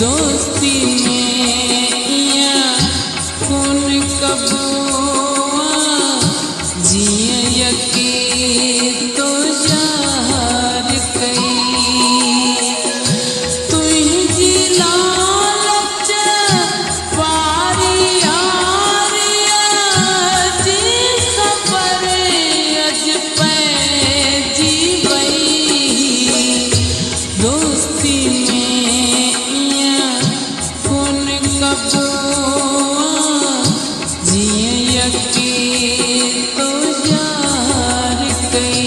दोस्ती में या कौन कबुआ जिए यकीन तो यार कई तू ही लालच पारी यारिया जी खबर अज पे जीवई दोस्ती में या कौन कबुआ जिए यकीन तो यार कई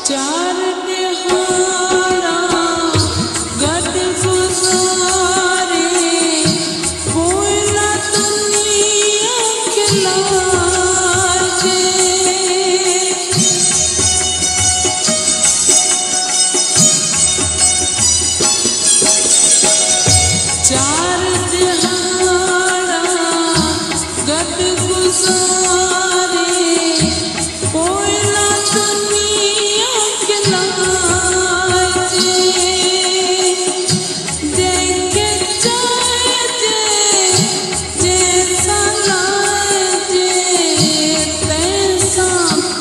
चार दिहाड़ा गद गुजारे बोला दुनिया खिलाजे चार दिहाड़ा गद गुजारे बोला दुनिया खिलाजे देखे जाए जैसा लाजे तैसा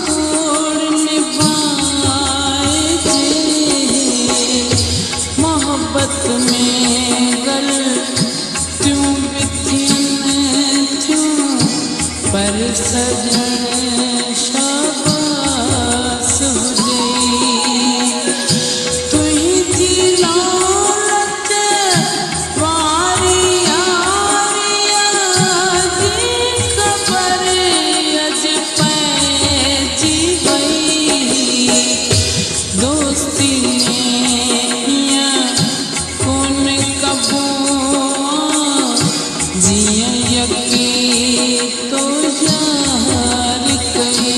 तोड़ निभाए मोहब्बत में गल त्यों बिथिन त्यों पर सजन शाबाश हुजे तू ही लालच वारी यारिया जी खबर अज पे जीवई दोस्ती में या कौन कबुआ जिए यकीन तो यार कई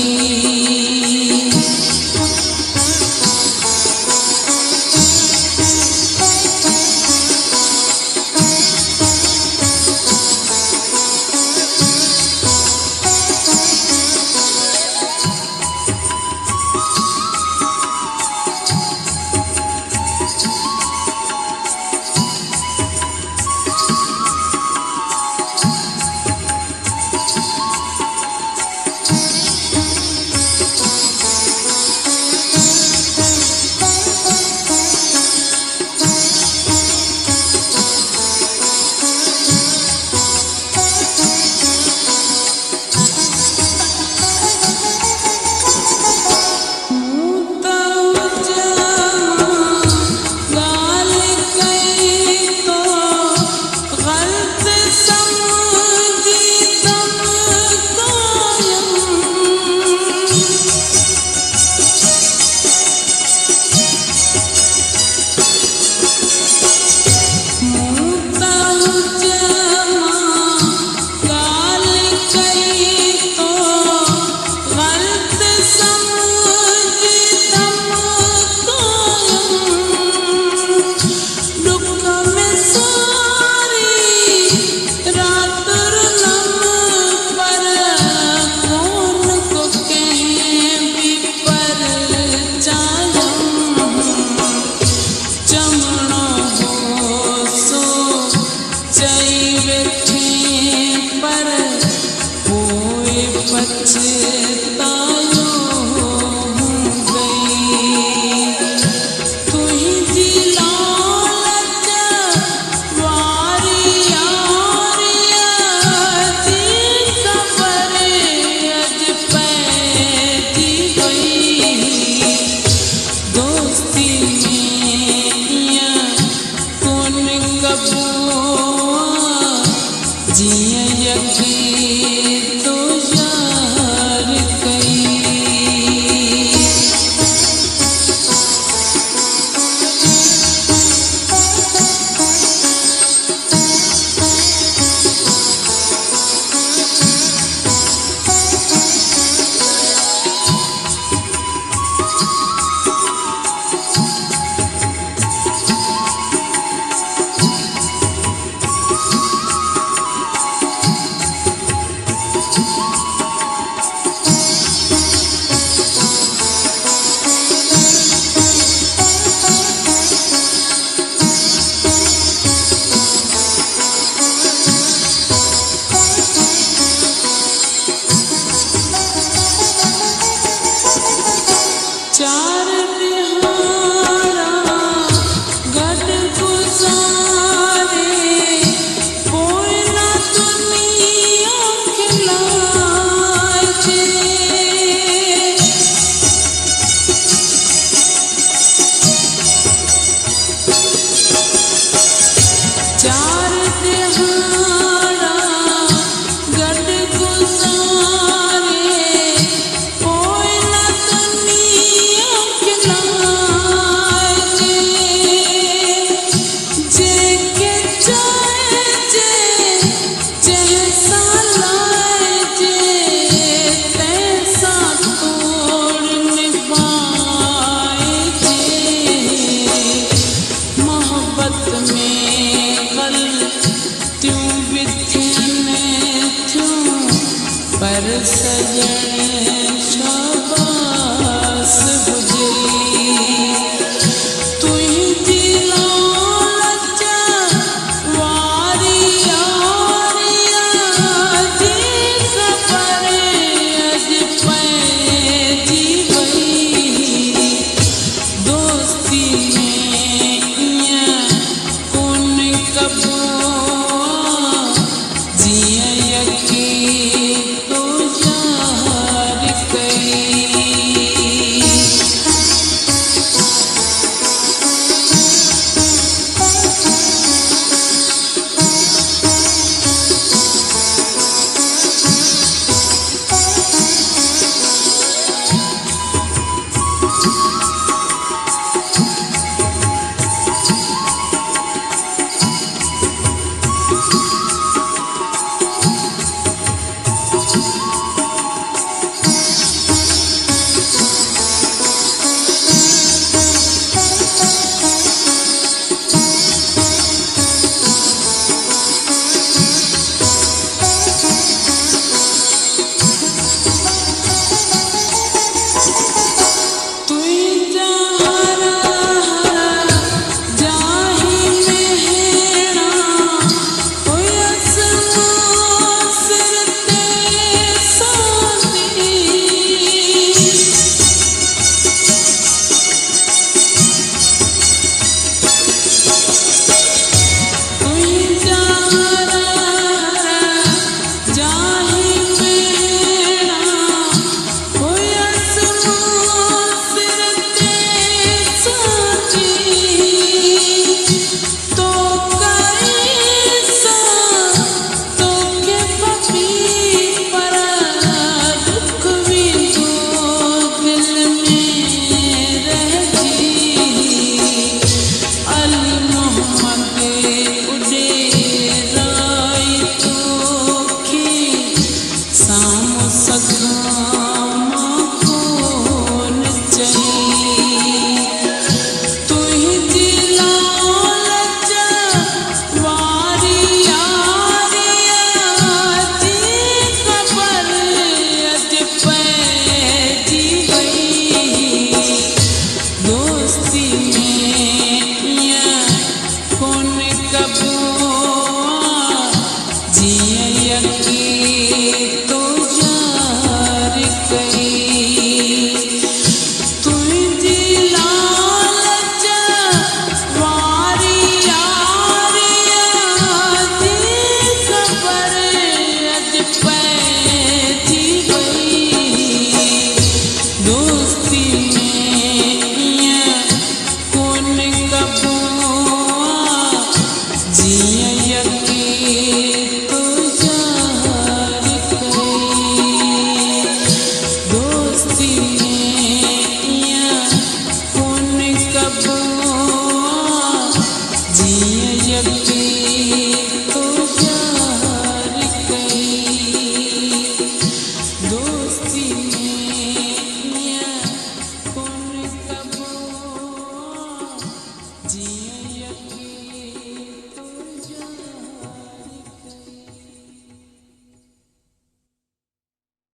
दोस्ती में या कौन कबो जिया यकी तो यार कई चार निहारा गढ़ गुजारे कोई ना दुनिया खिलाए चार निहारा गढ़ गुजारे कोई ना पर सजन शाबाश बुझई तू ही दिला लज्जा वारी यारिया जी खबर अज पैजी वई दोस्ती में कौन कबो जिया यकी हुई